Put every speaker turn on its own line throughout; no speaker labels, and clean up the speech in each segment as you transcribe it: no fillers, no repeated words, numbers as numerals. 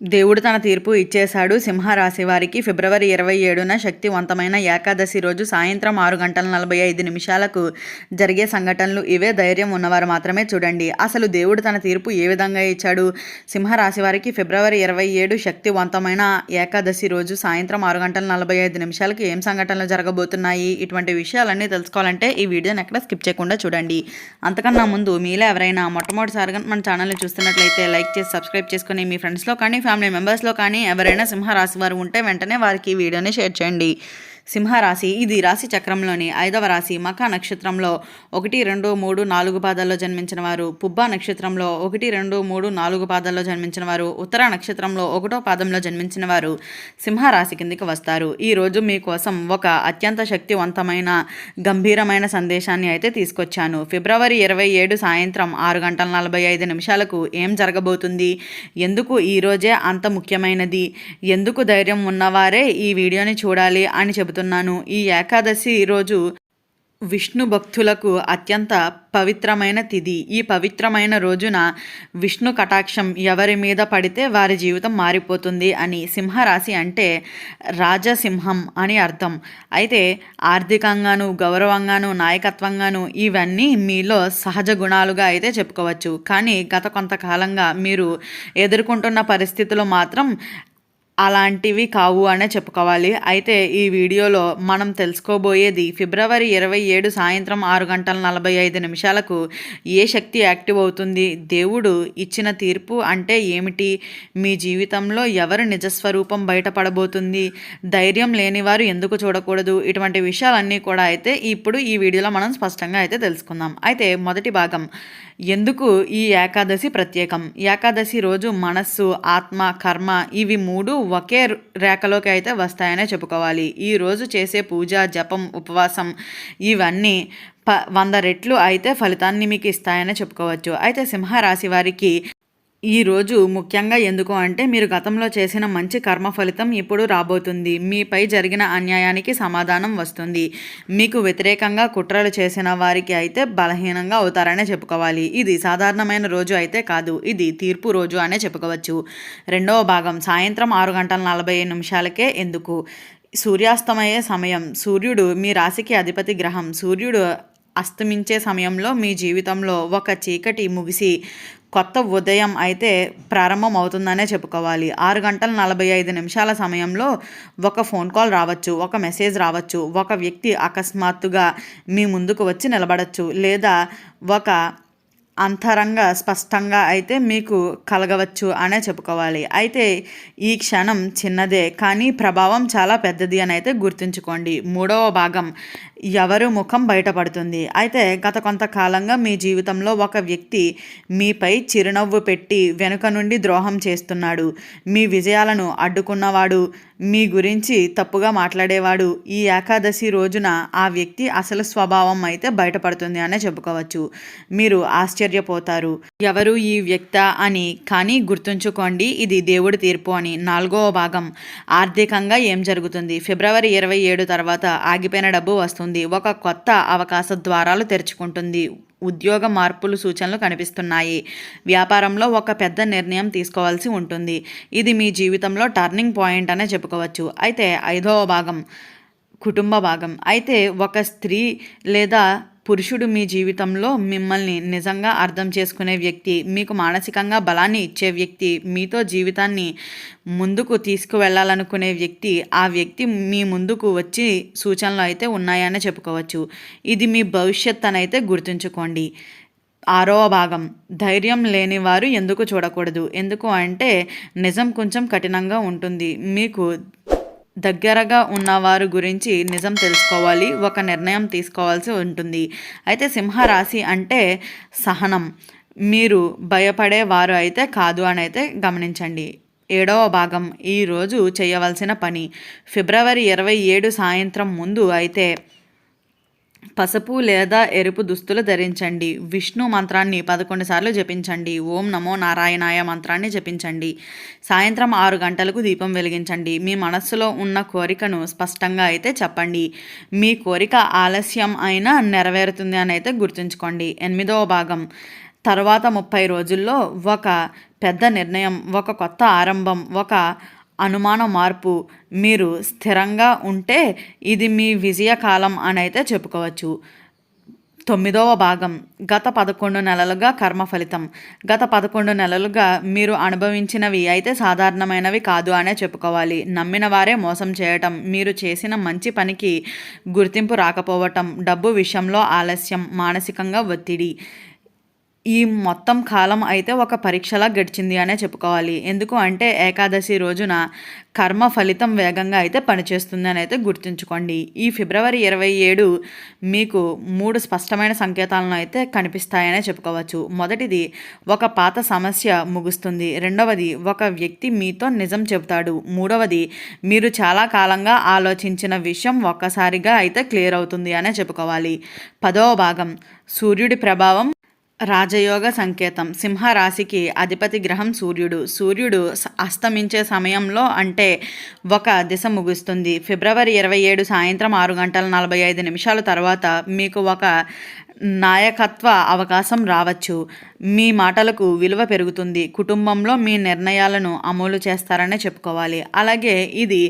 దేవుడు తన తీర్పు ఇచ్చేశాడు. సింహరాశి వారికి ఫిబ్రవరి 27న శక్తివంతమైన ఏకాదశి రోజు సాయంత్రం 6:45 జరిగే సంఘటనలు ఇవే. ధైర్యం ఉన్నవారు మాత్రమే చూడండి. అసలు దేవుడు తన తీర్పు ఏ విధంగా ఇచ్చాడు? సింహరాశి వారికి ఫిబ్రవరి 27 శక్తివంతమైన ఏకాదశి రోజు సాయంత్రం 6:45 ఏం సంఘటనలు జరగబోతున్నాయి? ఇటువంటి విషయాలన్నీ తెలుసుకోవాలంటే ఈ వీడియోని ఎక్కడ స్కిప్ చేయకుండా చూడండి. అంతకన్నా ముందు మీలో ఎవరైనా మొట్టమొదటిసారిగా మన ఛానల్ని చూస్తున్నట్లయితే లైక్ చేసి సబ్స్క్రైబ్ చేసుకుని మీ ఫ్రెండ్స్లో కానీ ఫ్యామిలీ మెంబర్స్లో కానీ ఎవరైనా సింహరాశి వారు ఉంటే వెంటనే వారికి ఈ వీడియోని షేర్ చేయండి. సింహరాశి ఇది రాశి చక్రంలోని 5వ రాశి. మఖ నక్షత్రంలో 1, 2, 3, 4 పాదాల్లో జన్మించిన వారు, పుబ్బ నక్షత్రంలో 1, 2, 3, 4 పాదాల్లో జన్మించిన వారు, ఉత్తర నక్షత్రంలో 1వ పాదంలో జన్మించిన వారు సింహరాశి కిందికి వస్తారు. ఈరోజు మీకోసం ఒక అత్యంత శక్తివంతమైన గంభీరమైన సందేశాన్ని అయితే తీసుకొచ్చాను. ఫిబ్రవరి 27 సాయంత్రం 6:45 ఏం జరగబోతుంది? ఎందుకు ఈరోజే అంత ముఖ్యమైనది? ఎందుకు ధైర్యం ఉన్నవారే ఈ వీడియోని చూడాలి అని చెబుతున్నాను. ఈ ఏకాదశి రోజు విష్ణు భక్తులకు అత్యంత పవిత్రమైన తిథి. ఈ పవిత్రమైన రోజున విష్ణు కటాక్షం ఎవరి మీద పడితే వారి జీవితం మారిపోతుంది అని. సింహరాశి అంటే రాజసింహం అని అర్థం. అయితే ఆర్థికంగాను, గౌరవంగాను, నాయకత్వంగాను ఇవన్నీ మీలో సహజ గుణాలుగా అయితే చెప్పుకోవచ్చు. కానీ గత కొంతకాలంగా మీరు ఎదుర్కొంటున్న పరిస్థితులు మాత్రం అలాంటివి కావు అనే చెప్పుకోవాలి. అయితే ఈ వీడియోలో మనం తెలుసుకోబోయేది ఫిబ్రవరి 27 సాయంత్రం 6:45 ఏ శక్తి యాక్టివ్ అవుతుంది? దేవుడు ఇచ్చిన తీర్పు అంటే ఏమిటి? మీ జీవితంలో ఎవరి నిజస్వరూపం బయటపడబోతుంది? ధైర్యం లేనివారు ఎందుకు చూడకూడదు? ఇటువంటి విషయాలన్నీ కూడా అయితే ఇప్పుడు ఈ వీడియోలో మనం స్పష్టంగా అయితే తెలుసుకుందాం. అయితే మొదటి భాగం, ఎందుకు ఈ ఏకాదశి ప్రత్యేకం? ఏకాదశి రోజు మనస్సు, ఆత్మ, కర్మ ఇవి మూడు ఒకే రేఖలోకి అయితే వస్తాయనే చెప్పుకోవాలి. ఈ రోజు చేసే పూజ, జపం, ఉపవాసం ఇవన్నీ 100 రెట్లు అయితే ఫలితాన్ని మీకు ఇస్తాయనే చెప్పుకోవచ్చు. అయితే సింహరాశి వారికి ఈరోజు ముఖ్యంగా ఎందుకు అంటే మీరు గతంలో చేసిన మంచి కర్మ ఫలితం ఇప్పుడు రాబోతుంది. మీపై జరిగిన అన్యాయానికి సమాధానం వస్తుంది. మీకు వ్యతిరేకంగా కుట్రలు చేసిన వారికి అయితే బలహీనంగా అవుతారనే చెప్పుకోవాలి. ఇది సాధారణమైన రోజు అయితే కాదు, ఇది తీర్పు రోజు అనే చెప్పుకోవచ్చు. రెండవ భాగం, సాయంత్రం 6:45 ఎందుకు? సూర్యాస్తమయ సమయం. సూర్యుడు మీ రాశికి అధిపతి గ్రహం. సూర్యుడు అస్తమించే సమయంలో మీ జీవితంలో ఒక చీకటి ముగిసి కొత్త ఉదయం అయితే ప్రారంభం అవుతుందనే చెప్పుకోవాలి. 6:45 సమయంలో ఒక ఫోన్ కాల్ రావచ్చు, ఒక మెసేజ్ రావచ్చు, ఒక వ్యక్తి అకస్మాత్తుగా మీ ముందుకు వచ్చి నిలబడచ్చు, లేదా ఒక అంతరంగ స్పష్టంగా అయితే మీకు కలగవచ్చు అనే చెప్పుకోవాలి. అయితే ఈ క్షణం చిన్నదే కానీ ప్రభావం చాలా పెద్దది అని అయితే గుర్తుంచుకోండి. మూడవ భాగం, ఎవరు ముఖం బయటపడుతుంది. అయితే గత కొంతకాలంగా మీ జీవితంలో ఒక వ్యక్తి మీపై చిరునవ్వు పెట్టి వెనుక నుండి ద్రోహం చేస్తున్నాడు. మీ విజయాలను అడ్డుకున్నవాడు, మీ గురించి తప్పుగా మాట్లాడేవాడు. ఈ ఏకాదశి రోజున ఆ వ్యక్తి అసలు స్వభావం అయితే బయటపడుతుంది అనే చెప్పుకోవచ్చు. మీరు ఆశ్చర్యపోతారు, ఎవరు ఈ వ్యక్తి అని. కానీ గుర్తుంచుకోండి, ఇది దేవుడి తీర్పు అని. నాలుగవ భాగం, ఆర్థికంగా ఏం జరుగుతుంది? ఫిబ్రవరి 27 తర్వాత ఆగిపోయిన డబ్బు వస్తుంది. ఒక కొత్త అవకాశ ద్వారాలు తెరుచుకుంటుంది. ఉద్యోగ మార్పులు సూచనలు కనిపిస్తున్నాయి. వ్యాపారంలో ఒక పెద్ద నిర్ణయం తీసుకోవాల్సి ఉంటుంది. ఇది మీ జీవితంలో టర్నింగ్ పాయింట్ అనే చెప్పుకోవచ్చు. అయితే ఐదవ భాగం, కుటుంబ భాగం. అయితే ఒక స్త్రీ లేదా పురుషుడు మీ జీవితంలో మిమ్మల్ని నిజంగా అర్థం చేసుకునే వ్యక్తి, మీకు మానసికంగా బలాన్ని ఇచ్చే వ్యక్తి, మీతో జీవితాన్ని ముందుకు తీసుకువెళ్ళాలనుకునే వ్యక్తి, ఆ వ్యక్తి మీ ముందుకు వచ్చి సూచనలు అయితే ఉన్నాయని చెప్పుకోవచ్చు. ఇది మీ భవిష్యత్ అని అయితే గుర్తుంచుకోండి. ఆరవ భాగం, ధైర్యం లేని వారు ఎందుకు చూడకూడదు? ఎందుకు అంటే నిజం కొంచెం కఠినంగా ఉంటుంది. మీకు దగ్గరగా ఉన్నవారు గురించి నిజం తెలుసుకోవాలి, ఒక నిర్ణయం తీసుకోవాల్సి ఉంటుంది. అయితే సింహరాశి అంటే సహనం. మీరు భయపడే వారు అయితే కాదు అని అయితే గమనించండి. ఏడవ భాగం, ఈరోజు చేయవలసిన పని. ఫిబ్రవరి 27 సాయంత్రం ముందు అయితే పసుపు లేదా ఎరుపు దుస్తులు ధరించండి. విష్ణు మంత్రాన్ని 11 సార్లు జపించండి. ఓం నమో నారాయణాయ మంత్రాన్ని జపించండి. సాయంత్రం 6 గంటలకు దీపం వెలిగించండి. మీ మనస్సులో ఉన్న కోరికను స్పష్టంగా అయితే చెప్పండి. మీ కోరిక ఆలస్యం అయినా నెరవేరుతుంది అని అయితే గుర్తుంచుకోండి. 8వ భాగం, తర్వాత 30 రోజుల్లో ఒక పెద్ద నిర్ణయం, ఒక కొత్త ఆరంభం, ఒక అనుమాన మార్పు. మీరు స్థిరంగా ఉంటే ఇది మీ విజయకాలం అని అయితే చెప్పుకోవచ్చు. 9వ భాగం, గత 11 నెలలుగా కర్మ ఫలితం. గత 11 నెలలుగా మీరు అనుభవించినవి అయితే సాధారణమైనవి కాదు అనే చెప్పుకోవాలి. నమ్మిన వారే మోసం చేయటం, మీరు చేసిన మంచి పనికి గుర్తింపు రాకపోవటం, డబ్బు విషయంలో ఆలస్యం, మానసికంగా ఒత్తిడి. ఈ మొత్తం కాలం అయితే ఒక పరీక్షలా గడిచింది అనే చెప్పుకోవాలి. ఎందుకు అంటే ఏకాదశి రోజున కర్మ ఫలితం వేగంగా అయితే పనిచేస్తుంది అని అయితే గుర్తుంచుకోండి. ఈ ఫిబ్రవరి 27 మీకు 3 స్పష్టమైన సంకేతాలను అయితే కనిపిస్తాయనే చెప్పుకోవచ్చు. మొదటిది, ఒక పాత సమస్య ముగుస్తుంది. రెండవది, ఒక వ్యక్తి మీతో నిజం చెబుతాడు. మూడవది, మీరు చాలా కాలంగా ఆలోచించిన విషయం ఒక్కసారిగా అయితే క్లియర్ అవుతుంది అనే చెప్పుకోవాలి. 10వ భాగం, సూర్యుడి ప్రభావం రాజయోగ సంకేతం. సింహరాశికి అధిపతి గ్రహం సూర్యుడు. సూర్యుడు అస్తమించే సమయంలో అంటే ఒక దిశ ముగుస్తుంది. ఫిబ్రవరి 27 సాయంత్రం 6:45 తర్వాత మీకు ఒక నాయకత్వ అవకాశం రావచ్చు. మీ మాటలకు విలువ పెరుగుతుంది. కుటుంబంలో మీ నిర్ణయాలను అమలు చేస్తారనే చెప్పుకోవాలి. అలాగే ఇది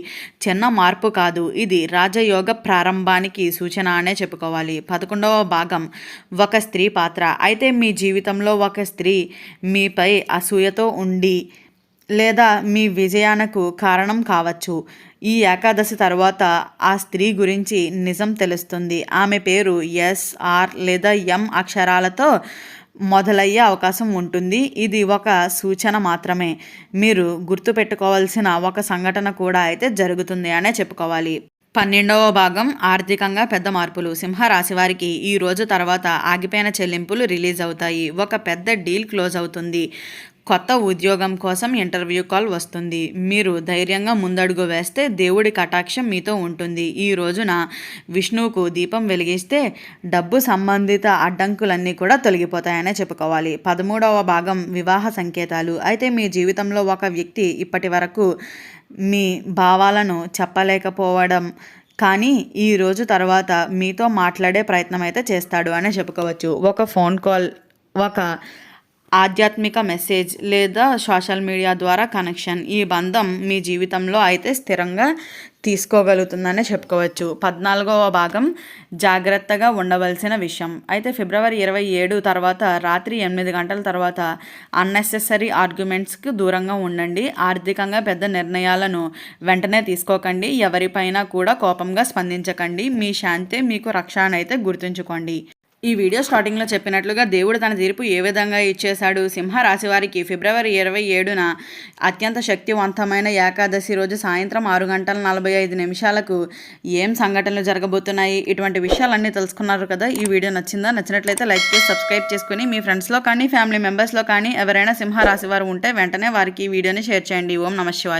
చిన్న మార్పు కాదు, ఇది రాజయోగ ప్రారంభానికి సూచన అనే చెప్పుకోవాలి. 11వ భాగం, ఒక స్త్రీ పాత్ర. అయితే మీ జీవితంలో ఒక స్త్రీ మీపై అసూయతో ఉండి లేదా మీ విజయానికి కారణం కావచ్చు. ఈ ఏకాదశి తర్వాత ఆ స్త్రీ గురించి నిజం తెలుస్తుంది. ఆమె పేరు ఎస్, ఆర్ లేదా ఎం అక్షరాలతో మొదలయ్యే అవకాశం ఉంటుంది. ఇది ఒక సూచన మాత్రమే. మీరు గుర్తుపెట్టుకోవాల్సిన ఒక సంఘటన కూడా అయితే జరుగుతుంది అనే చెప్పుకోవాలి. 12వ భాగం, ఆర్థికంగా పెద్ద మార్పులు. సింహరాశి వారికి ఈ రోజు తర్వాత ఆగిపోయిన చెల్లింపులు రిలీజ్ అవుతాయి. ఒక పెద్ద డీల్ క్లోజ్ అవుతుంది. కొత్త ఉద్యోగం కోసం ఇంటర్వ్యూ కాల్ వస్తుంది. మీరు ధైర్యంగా ముందడుగు వేస్తే దేవుడి కటాక్షం మీతో ఉంటుంది. ఈ రోజున విష్ణువుకు దీపం వెలిగిస్తే డబ్బు సంబంధిత అడ్డంకులన్నీ కూడా తొలగిపోతాయనే చెప్పుకోవాలి. 13వ భాగం, వివాహ సంకేతాలు. అయితే మీ జీవితంలో ఒక వ్యక్తి ఇప్పటి వరకు మీ భావాలను చెప్పలేకపోవడం కానీ ఈ రోజు తర్వాత మీతో మాట్లాడే ప్రయత్నం అయితే చేస్తాడు అనే చెప్పుకోవచ్చు. ఒక ఫోన్ కాల్, ఒక ఆధ్యాత్మిక మెసేజ్ లేదా సోషల్ మీడియా ద్వారా కనెక్షన్, ఈ బంధం మీ జీవితంలో అయితే స్థిరంగా తీసుకోగలుగుతుందనే చెప్పుకోవచ్చు. 14వ భాగం, జాగ్రత్తగా ఉండవలసిన విషయం. అయితే ఫిబ్రవరి 27 తర్వాత రాత్రి 8 గంటల తర్వాత అన్నెసెసరీ ఆర్గ్యుమెంట్స్కి దూరంగా ఉండండి. ఆర్థికంగా పెద్ద నిర్ణయాలను వెంటనే తీసుకోకండి. ఎవరిపైనా కూడా కోపంగా స్పందించకండి. మీ శాంతే మీకు రక్షణ అయితే గుర్తుంచుకోండి. ఈ వీడియో స్టార్టింగ్లో చెప్పినట్లుగా దేవుడు తన తీర్పు ఏ విధంగా ఇచ్చేశాడు. సింహరాశి వారికి ఫిబ్రవరి 27న అత్యంత శక్తివంతమైన ఏకాదశి రోజు సాయంత్రం 6:45 ఏం సంఘటనలు జరగబోతున్నాయి, ఇటువంటి విషయాలన్నీ తెలుసుకున్నారు కదా. ఈ వీడియో నచ్చిందా? నచ్చినట్లయితే లైక్ చేసి సబ్స్క్రైబ్ చేసుకుని మీ ఫ్రెండ్స్లో కానీ ఫ్యామిలీ మెంబర్స్లో కానీ ఎవరైనా సింహరాశి వారు ఉంటే వెంటనే వారికి ఈ వీడియోని షేర్ చేయండి. ఓం నమః శివాయ.